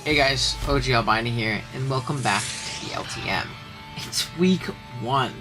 Hey guys, OG Albina here, and welcome back to the LTM. It's week 1.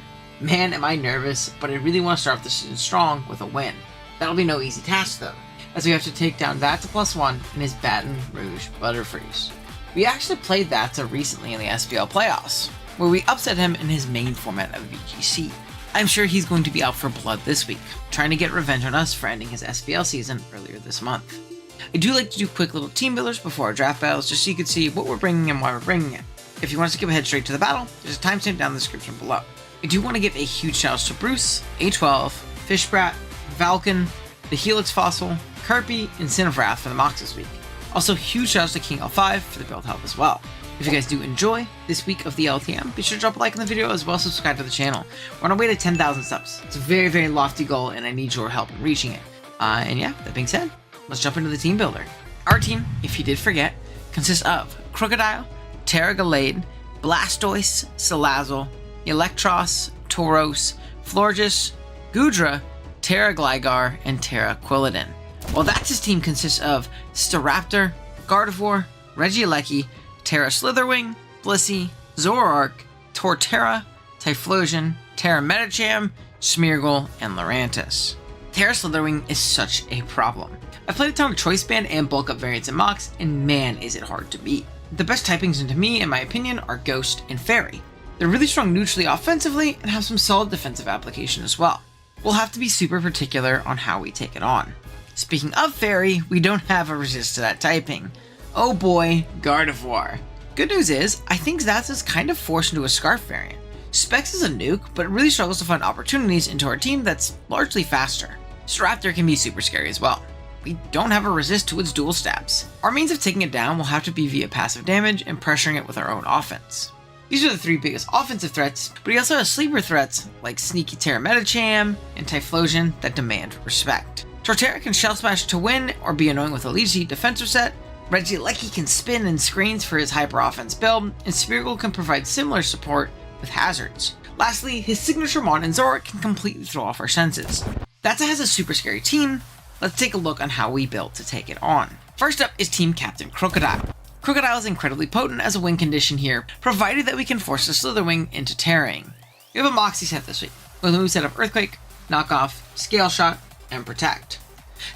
Man, am I nervous, but I really want to start off the season strong with a win. That'll be no easy task though, as we have to take down Vatsa +1 and his Baton Rouge Butterfreeze. We actually played Vatsa recently in the SPL playoffs, where we upset him in his main format of VGC. I'm sure he's going to be out for blood this week, trying to get revenge on us for ending his SPL season earlier this month. I do like to do quick little team builders before our draft battles just so you can see what we're bringing and why we're bringing it. If you want to skip ahead straight to the battle, there's a timestamp down in the description below. I do want to give a huge shout out to Bruce, A12, Fishbrat, Valken, the Helix Fossil, Kirby, and Cinevrath for the mocks this week. Also, huge shout out to King L5 for the build help as well. If you guys do enjoy this week of the LTM, be sure to drop a like on the video as well as subscribe to the channel. We're on our way to 10,000 subs. It's a very, very lofty goal and I need your help in reaching it. And yeah, that being said, let's jump into the team builder. Our team, if you did forget, consists of Crocodile, Terra Gallade, Blastoise, Salazzle, Electros, Tauros, Florges, Goodra, Terra Gligar, and Terra Quilladin. While Vatsa's team consists of Staraptor, Gardevoir, Regieleki, Terra Slitherwing, Blissey, Zoroark, Torterra, Typhlosion, Terra Metacham, Smeargle, and Lurantis. Terra Slitherwing is such a problem. I've played a ton of Choice Band and Bulk Up variants in mocks, and man is it hard to beat. The best typings into me, in my opinion, are Ghost and Fairy. They're really strong neutrally offensively and have some solid defensive application as well. We'll have to be super particular on how we take it on. Speaking of Fairy, we don't have a resist to that typing. Oh boy, Gardevoir. Good news is, I think Vatsa's kind of forced into a Scarf variant. Specs is a nuke, but it really struggles to find opportunities into our team that's largely faster. Staraptor can be super scary as well. We don't have a resist to its dual stabs. Our means of taking it down will have to be via passive damage and pressuring it with our own offense. These are the 3 biggest offensive threats, but he also has sleeper threats like Sneaky Terra Metacham and Typhlosion that demand respect. Torterra can Shell Smash to win or be annoying with a Leech Seed defensive set, Regieleki can spin and screens for his hyper offense build, and Smeargle can provide similar support with hazards. Lastly, his signature Mon and Zoroark can completely throw off our senses. Vatsa has a super scary team. Let's take a look on how we built to take it on. First up is Team Captain Crocodile. Crocodile is incredibly potent as a win condition here, provided that we can force the Slitherwing into Terraing. We have a Moxie set this week, with a moveset of Earthquake, Knockoff, Scale Shot, and Protect.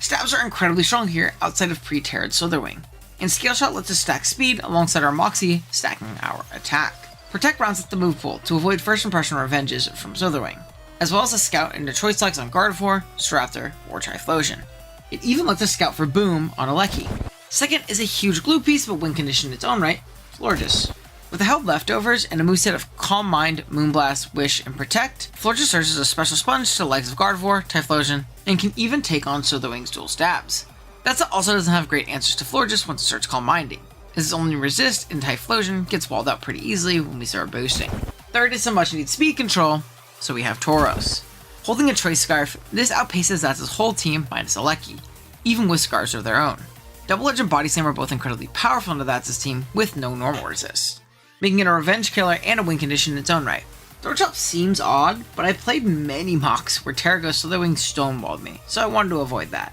Stabs are incredibly strong here outside of pre-Terra'd Slitherwing, and Scale Shot lets us stack speed alongside our Moxie stacking our attack. Protect rounds up the move pool to avoid first impression revenges from Slitherwing, as well as a scout into choice selects on Gardevoir, Staraptor, or Typhlosion. It even lets us scout for Boom on Aleki. Second is a huge glue piece but win condition in its own right, Florges. With the held leftovers and a moveset of Calm Mind, Moonblast, Wish, and Protect, Florges serves as a special sponge to the legs of Gardevoir, Typhlosion, and can even take on Slitherwing's dual stabs. Vatsa also doesn't have great answers to Florges once it starts Calm Minding, as its only resist in Typhlosion gets walled out pretty easily when we start boosting. Third is some much needed speed control, so we have Tauros. Holding a Choice Scarf, this outpaces Vatsa's whole team minus Aleki, even with scarves of their own. Double Edge and Body Slam are both incredibly powerful into Vatsa's team with no normal resist, making it a revenge killer and a win condition in its own right. Throw Chop seems odd, but I've played many mocks where Terra Ghost Slitherwing stonewalled me, so I wanted to avoid that.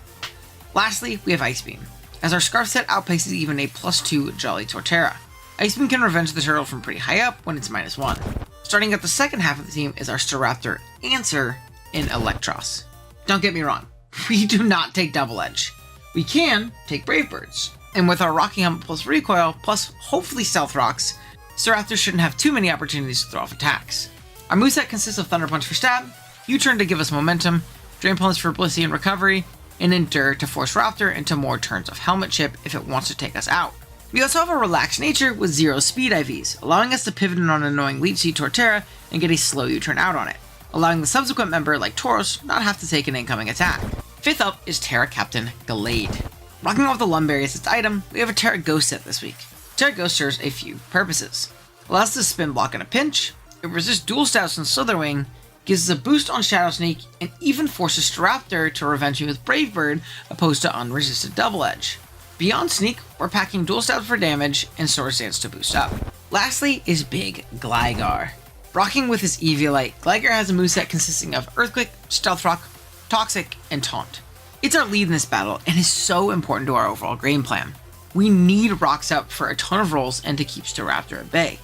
Lastly, we have Ice Beam, as our Scarf set outpaces even a +2 Jolly Torterra. Ice Beam can revenge the turtle from pretty high up when it's -1. Starting at the second half of the team is our Staraptor Answer in Electros. Don't get me wrong, we do not take Double Edge. We can take Brave Birds, and with our Rocky Helmet plus Recoil plus hopefully Stealth Rocks, Staraptor shouldn't have too many opportunities to throw off attacks. Our moveset consists of Thunder Punch for stab, U-Turn to give us momentum, Drain Punch for Blissey and recovery, and Endure to force Raptor into more turns of Helmet Chip if it wants to take us out. We also have a relaxed nature with 0 speed IVs, allowing us to pivot in on an annoying Leech Seed Torterra and get a slow U-Turn out on it, allowing the subsequent member like Tauros not have to take an incoming attack. Fifth up is Terra Captain Gallade. Rocking off the Lumberry as its item, we have a Terra Ghost set this week. Terra Ghost serves a few purposes. Allows us to spin block in a pinch, it resists dual stabs from Slitherwing, gives us a boost on Shadow Sneak, and even forces Staraptor to revenge me with Brave Bird opposed to unresisted Double Edge. Beyond Sneak, we're packing dual stabs for damage and Sword Stance to boost up. Lastly is Big Gligar. Rocking with his Eviolite, Gligar has a moveset consisting of Earthquake, Stealth Rock, Toxic, and Taunt. It's our lead in this battle and is so important to our overall game plan. we need rocks up for a ton of rolls and to keep Staraptor at bay.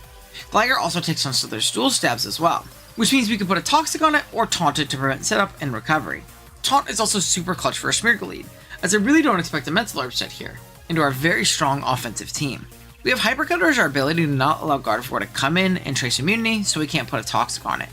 Gligar also takes on Slither's dual stabs as well, which means we can put a Toxic on it or taunt it to prevent setup and recovery. Taunt is also super clutch for a Smeargle lead, as I really don't expect a Mental Orb set here, into our very strong offensive team. We have Hypercutter as our ability to not allow Gardevoir to come in and trace immunity, so we can't put a Toxic on it.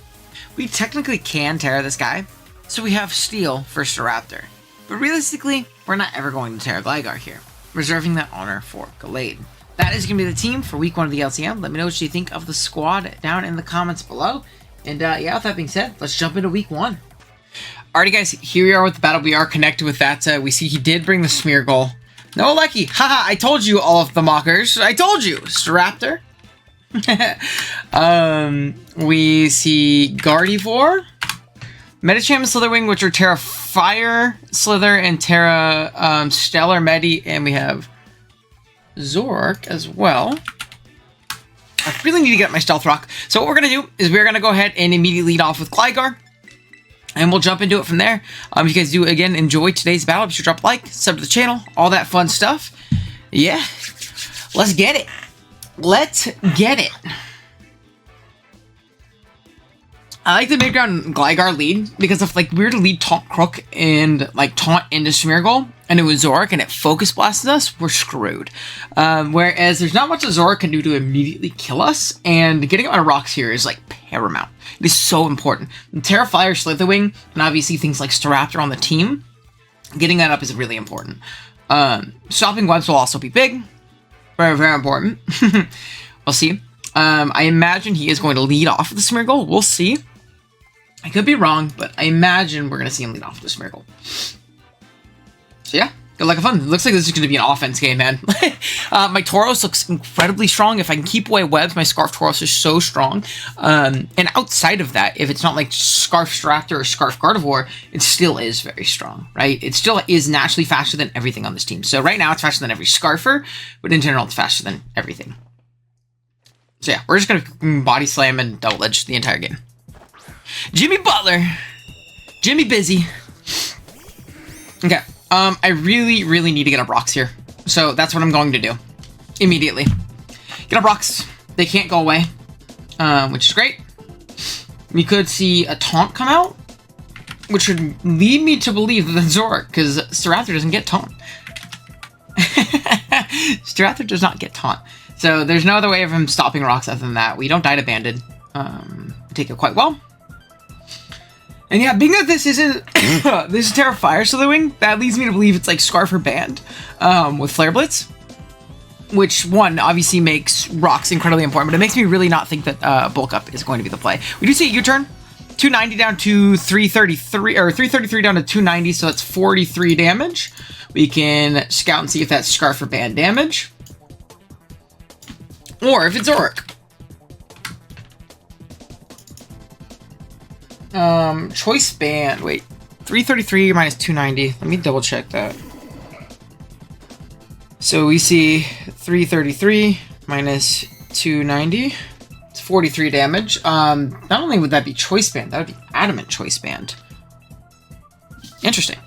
We technically can Terra this guy, so we have Steel for Staraptor. But realistically, we're not ever going to Terra Gligar here, reserving that honor for Gallade. That is going to be the team for week 1 of the LTM. Let me know what you think of the squad down in the comments below. And yeah, with that being said, let's jump into week 1. Alrighty guys, here we are with the battle. We are connected with that. We see he did bring the Smeargle. No lucky. Haha, I told you all of the mockers. I told you. Staraptor. We see Gardevoir, Medicham and Slitherwing, which are Terra Fire, Slither, and Terra Stellar Medi, and we have Zork as well. I really need to get my Stealth Rock. So what we're going to do is we're going to go ahead and immediately lead off with Gligar, and we'll jump into it from there. If you guys do, again, enjoy today's battle, be sure to drop a like, sub to the channel, all that fun stuff. Yeah, let's get it. Let's get it. I like the mid-ground Gligar lead because if like we were to lead Taunt Crook and like Taunt into Smeargle and it was Zork and it Focus Blasted us, we're screwed. Whereas there's not much a Zork can do to immediately kill us, and getting out of rocks here is like paramount. It is so important. And Terra Fire, Slitherwing, and obviously things like Staraptor on the team, getting that up is really important. Stopping webs will also be big. Very, very important. We'll see. I imagine he is going to lead off with the Smeargle. We'll see. I could be wrong, but I imagine we're going to see him lead off with the Smeargle. So yeah, good luck and fun. It looks like this is going to be an offense game, man. My Tauros looks incredibly strong. If I can keep away webs, my Scarf Tauros is so strong. And outside of that, if it's not like Scarf Staraptor or Scarf Gardevoir, it still is very strong, right? It still is naturally faster than everything on this team. So right now, it's faster than every Scarfer, but in general, it's faster than everything. So yeah, we're just going to body slam and double edge the entire game. Jimmy Butler. Jimmy busy. Okay. I really need to get up rocks here. So that's what I'm going to do. Immediately. Get up rocks. They can't go away. Which is great. We could see a taunt come out, which would lead me to believe that it's Zork, because Staraptor doesn't get taunt. Staraptor does not get taunt. So there's no other way of him stopping rocks other than that. We don't die to Banded. Take it quite well. And yeah, being that this isn't this is Terra Fire Slitherwing, that leads me to believe it's like Scarf or Band with Flare Blitz, which one obviously makes rocks incredibly important, but it makes me really not think that Bulk Up is going to be the play. We do see a U-turn, 290 down to 333, or 333 down to 290, so that's 43 damage. We can scout and see if that's Scarf or Band damage, or if it's Zork. Choice Band, wait, 333 minus 290, let me double check that. So we see 333 minus 290, it's 43 damage. Not only would that be Choice Band, that would be Adamant Choice Band. Interesting.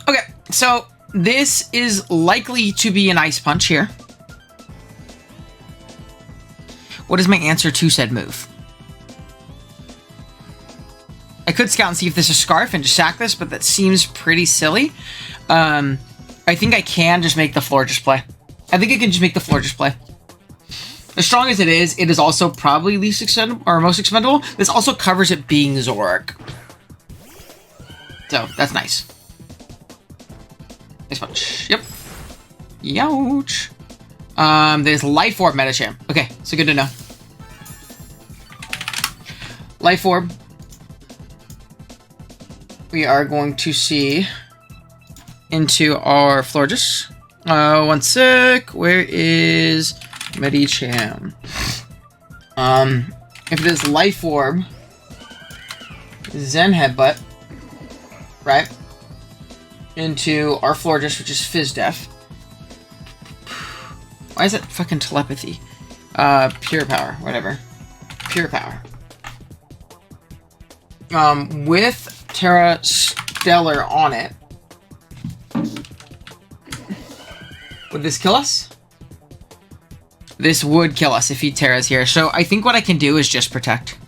Okay, so this is likely to be an Ice Punch here. What is my answer to said move? I could scout and see if this is Scarf and just sack this, but that seems pretty silly. I think I can just make the Florges play. I think I can just make the Florges play. As strong as it is also probably least expendable, or most expendable. This also covers it being Zork. So, that's nice. Nice punch. Yep. Youch. There's Life Orb Medicham. Okay, so good to know. Life Orb. We are going to see into our Florges. One sec. Where is Medicham? If it is Life Orb, Zen Headbutt, right? Into our Florges, which is Fizz Def. Why is it fucking telepathy? Pure Power, whatever. Pure Power. With Terra Stellar on it. Would this kill us? This would kill us if he Terra's here. So I think what I can do is just protect.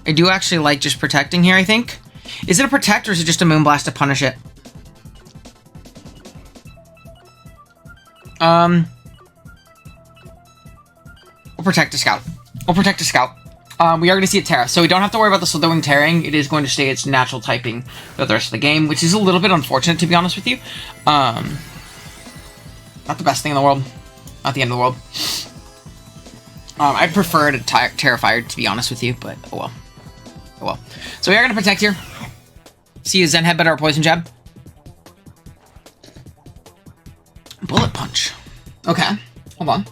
I do actually like just protecting here, I think. Is it a protect or is it just a Moonblast to punish it? We'll protect a Scout. We'll protect a Scout. We are going to see a Terra, so we don't have to worry about the Slithering tearing. It is going to stay its natural typing throughout the rest of the game, which is a little bit unfortunate, to be honest with you. Not the best thing in the world. Not the end of the world. I'd prefer to Terrifier, to be honest with you, but oh well. Oh well. So we are going to protect here. See a Zen Headbutt or a Poison Jab. Bullet Punch. Okay, hold on.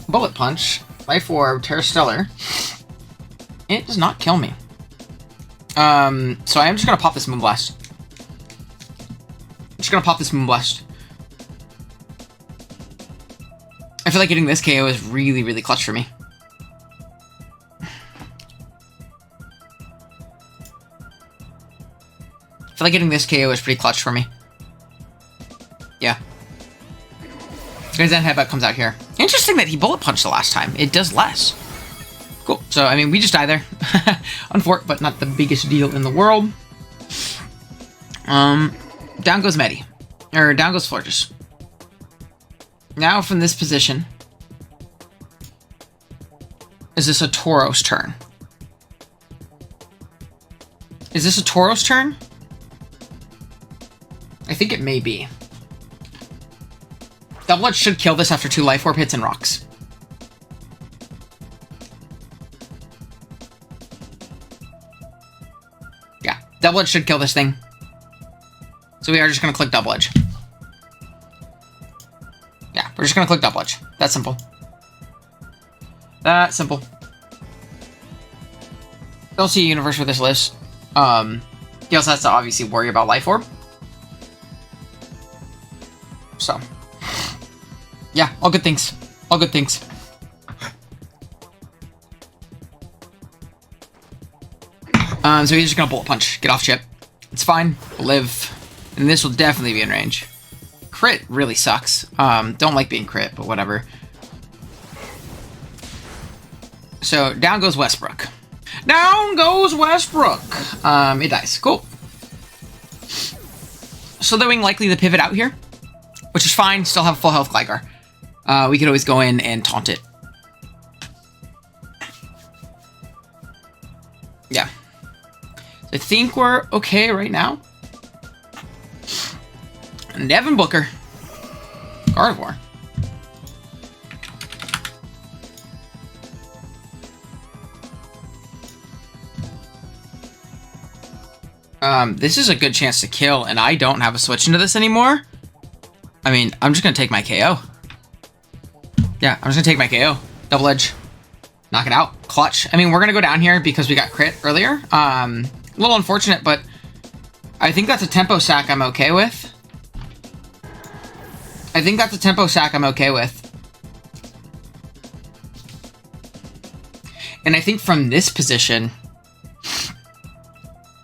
Bullet Punch, Life Orb, Terrastellar. It does not kill me. So I am just gonna pop this Moonblast. I'm just gonna pop this Moonblast. I feel like getting this KO is really, really clutch for me. I feel like getting this KO is pretty clutch for me. Yeah. Zen Headbutt comes out here. Interesting that he Bullet Punched the last time. It does less. Cool. So, I mean, we just die there. Unfortunate, but not the biggest deal in the world. Down goes Medi. Or down goes Florges. Now from this position, is this a Tauros turn? Is this a Tauros turn? I think it may be. Double Edge should kill this after 2 Life Orb hits and rocks. Yeah, Double Edge should kill this thing. So we are just going to click Double Edge. Yeah, we're just going to click Double Edge. That's simple. That simple. Don't see a universe with this list. He also has to obviously worry about Life Orb. So, yeah, all good things. All good things. So he's just gonna Bullet Punch. Get off chip. It's fine. We'll live. And this will definitely be in range. Crit really sucks. Don't like being crit, but whatever. So, down goes Westbrook. Down goes Westbrook. It dies. Cool. Slithering likely to pivot out here, which is fine. Still have full health Gligar. We could always go in and taunt it. Yeah. I think we're okay right now. Devin Booker. Gardevoir. This is a good chance to kill, and I don't have a switch into this anymore. I mean, I'm just gonna take my KO. Yeah, I'm just gonna take my KO. Double Edge. Knock it out. Clutch. I mean, we're gonna go down here because we got crit earlier. A little unfortunate, but I think that's a tempo sack I'm okay with. I think that's a tempo sack I'm okay with. And I think from this position,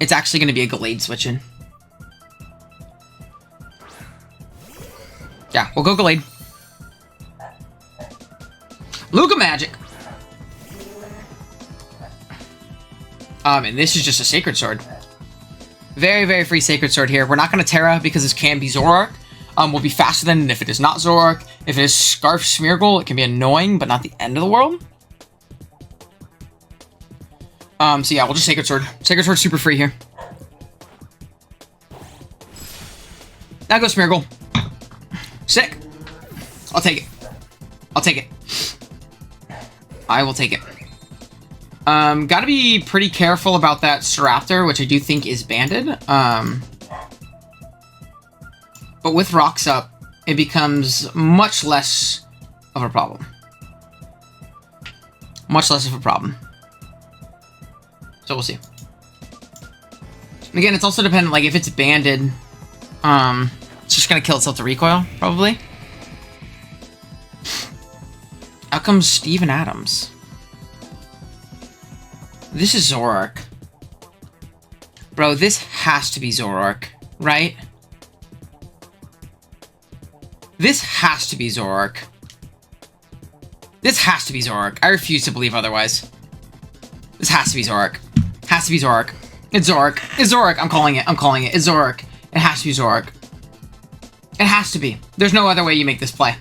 it's actually going to be a Gallade switch-in. Yeah, we'll go Gallade. Luka Magic. And this is just a Sacred Sword. Very, very free Sacred Sword here. We're not going to Terra because this can be Zoroark. Will be faster than if it is not Zoroark. If it is Scarf Smeargle, it can be annoying, but not the end of the world. So yeah, we'll just Sacred Sword. Sacred Sword super free here. Now goes Smeargle. Sick. I'll take it. I'll take it. I will take it. Gotta be pretty careful about that Staraptor, which I do think is banded. But with rocks up, it becomes much less of a problem. Much less of a problem. So we'll see. And again, it's also dependent, like, if it's banded, it's just gonna kill itself to recoil, probably. Out comes Steven Adams. This is Zoroark. Bro, this has to be Zoroark, right? This has to be Zoroark. This has to be Zoroark. I refuse to believe otherwise. This has to be Zoroark. Has to be Zoroark. It's Zoroark. It's Zoroark. I'm calling it. I'm calling it. It's Zoroark. It has to be Zoroark. It has to be. There's no other way you make this play.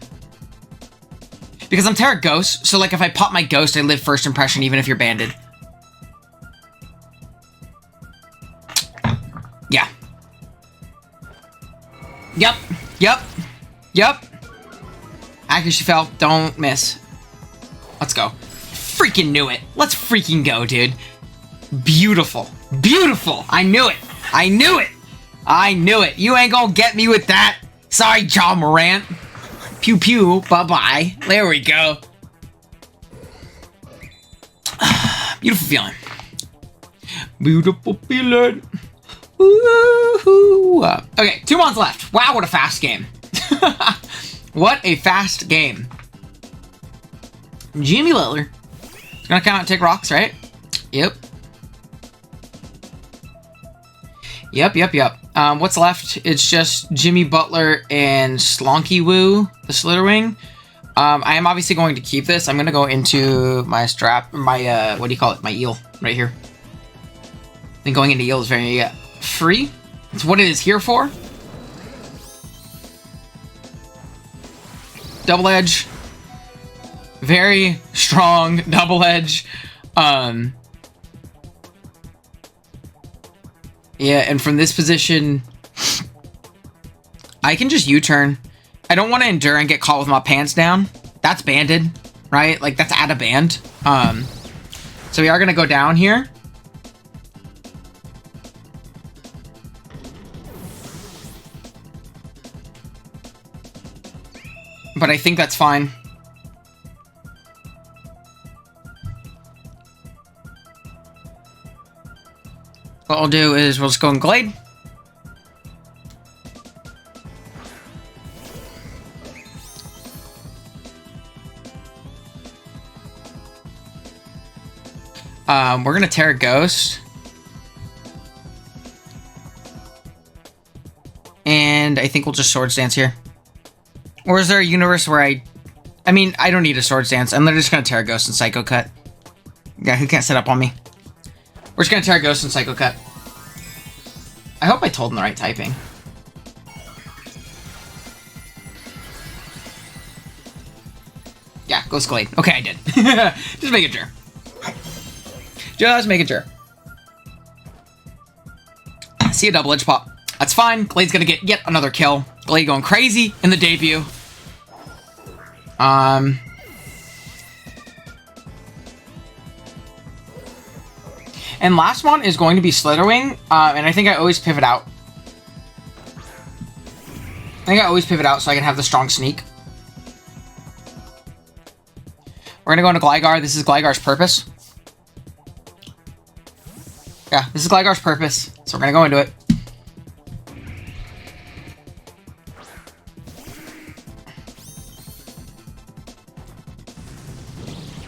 Because I'm Terra Ghost, so like if I pop my Ghost, I live first impression even if you're banded. Yeah. Yep. Yep. Yep. Accuracy fell. Don't miss. Let's go. Freaking knew it. Let's freaking go, dude. Beautiful. Beautiful. I knew it. I knew it. I knew it. You ain't gonna get me with that. Sorry, John Morant. Pew pew. Bye-bye. There we go. Beautiful feeling. Beautiful feeling. Woo-hoo. Okay, 2 months left. Wow, what a fast game. What a fast game. Jimmy Butler. It's gonna come out and take rocks, right? Yep. Yep. What's left? It's just Jimmy Butler and Slonky Woo, the Slitherwing. I am obviously going to keep this. I'm gonna go into my strap, my, what do you call it? My eel, right here. I think going into eel is very free. It's what it is here for. Double edge. Very strong double edge. Yeah, and from this position, I can just U-turn. I don't want to endure and get caught with my pants down. That's banded, right? Like, that's out of band. So we are going to go down here. But I think that's fine. What we'll do is we'll just go in Gallade. We're gonna Terra Ghost. And I think we'll just Swords Dance here. Or is there a universe where I mean, I don't need a Swords Dance. I'm literally just gonna Terra Ghost and Psycho Cut. Yeah, who can't set up on me? We're just gonna Terra Ghost and Psycho Cut. I hope I told him the right typing. Yeah, Ghost Gallade. Okay, I did. Just making sure. Just making sure. See a double edge pop. That's fine. Glade's gonna get yet another kill. Gallade going crazy in the debut. And last one is going to be Slitherwing, and I think I always pivot out. I think I always pivot out so I can have the strong sneak. We're going to go into Gligar. This is Gligar's purpose. Yeah, this is Gligar's purpose, so we're going to go into it.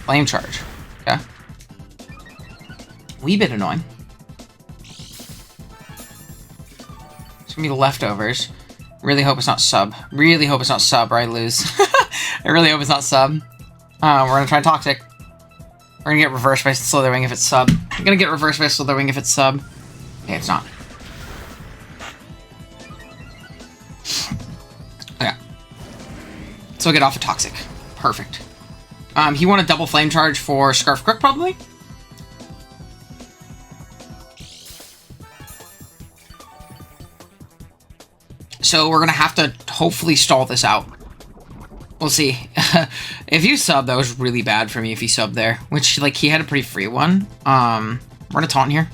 Flame Charge. Okay. Wee bit annoying. It's gonna be the leftovers. Really hope it's not sub. Really hope it's not sub or I lose. I really hope it's not sub. We're gonna try Toxic. We're gonna get reversed by Slitherwing if it's sub. I'm gonna get reversed by Slitherwing if it's sub. Okay, it's not. Okay. So we'll get off a Toxic. Perfect. He won a double Flame Charge for Scarf Crook, probably? So we're going to have to hopefully stall this out. We'll see. If you sub, that was really bad for me if he subbed there. Which, like, he had a pretty free one. We're going to taunt here.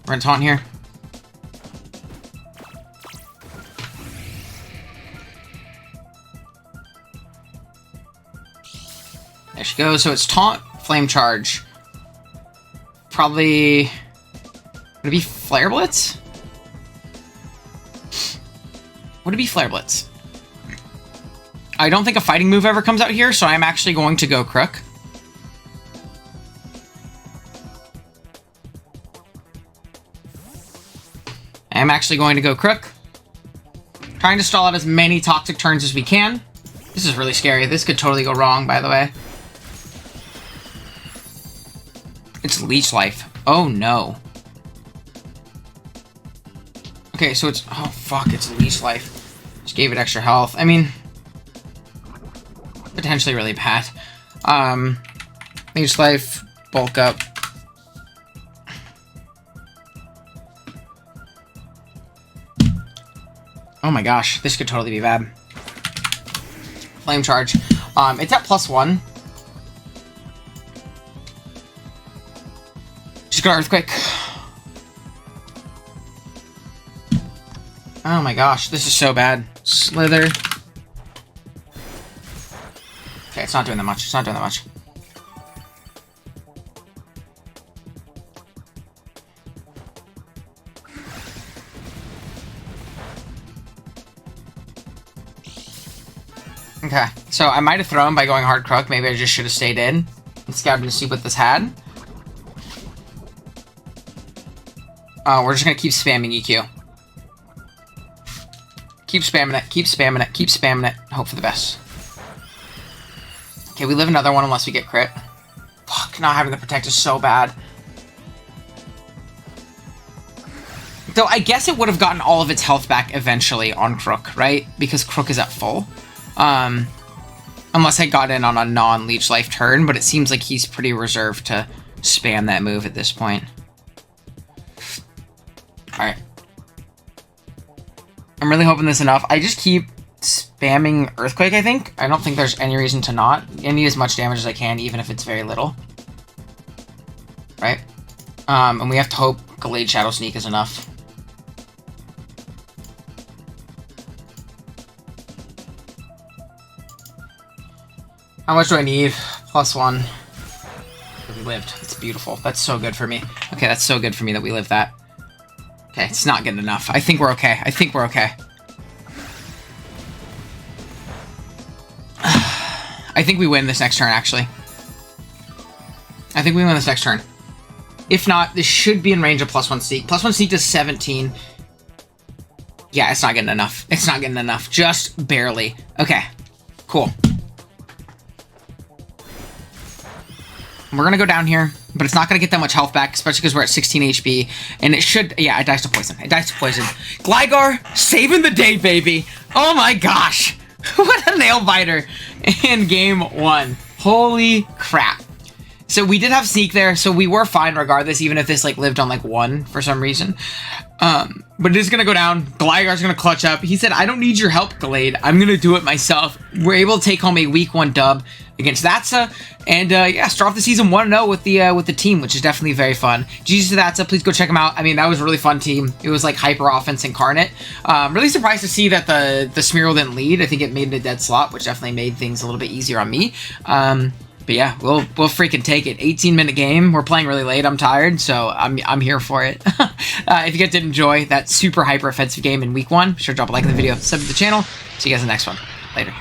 We're going to taunt here. There she goes. So it's taunt, Flame Charge. Probably... Would it be Flare Blitz? Would it be Flare Blitz? I don't think a fighting move ever comes out here, so I'm actually going to go Crook. I'm actually going to go Crook. Trying to stall out as many toxic turns as we can. This is really scary. This could totally go wrong, by the way. It's Leech Life. Oh, no. Okay, so it's... Oh, fuck. It's Leech Life. Just gave it extra health. I mean... Potentially really bad. Leech Life. Bulk up. Oh my gosh, this could totally be bad. Flame Charge. It's at +1. Just go Earthquake. Oh my gosh, this is so bad. Slither. Okay, it's not doing that much. It's not doing that much. Okay, so I might have thrown by going hard Crook. Maybe I just should have stayed in and scouted to see what this had. We're just going to keep spamming EQ. Keep spamming it, keep spamming it, keep spamming it. Hope for the best. Okay, we live another one unless we get crit. Fuck, not having the Protect is so bad. Though I guess it would have gotten all of its health back eventually on Crook, right? Because Crook is at full. Unless I got in on a non-Leech Life turn, but it seems like he's pretty reserved to spam that move at this point. Alright. I'm really hoping this is enough. I just keep spamming Earthquake, I think. I don't think there's any reason to not. I need as much damage as I can, even if it's very little. Right? And we have to hope Gallade Shadow Sneak is enough. How much do I need? +1. We lived. It's beautiful. That's so good for me. Okay, that's so good for me that we lived that. Okay, it's not good enough. I think we're okay. I think we're okay. I think we win this next turn, actually. I think we win this next turn. If not, this should be in range of +1 Sneak. +1 Sneak does 17. Yeah, it's not getting enough. It's not getting enough. Just barely. Okay, cool. We're going to go down here, but it's not going to get that much health back, especially because we're at 16 HP. And it should... Yeah, it dies to poison. It dies to poison. Gligar, saving the day, baby. Oh my gosh. What a nail biter in game 1. Holy crap. So we did have Sneak there, so we were fine regardless, even if this like lived on like 1 for some reason. But it is going to go down. Gligar's going to clutch up. He said, I don't need your help, Gallade. I'm going to do it myself. We're able to take home a week 1 dub against Thatsa. And yeah, start off the season 1-0 with the team, which is definitely very fun. GG's to Thatsa. Please go check them out. I mean, that was a really fun team. It was like hyper offense incarnate. Really surprised to see that the Smeargle didn't lead. I think it made it a dead slot, which definitely made things a little bit easier on me. But yeah, we'll freaking take it. 18-minute game. We're playing really late. I'm tired, so I'm here for it. If you guys did enjoy that super hyper offensive game in week 1, be sure to drop a like in the video, sub to the channel. See you guys in the next one. Later.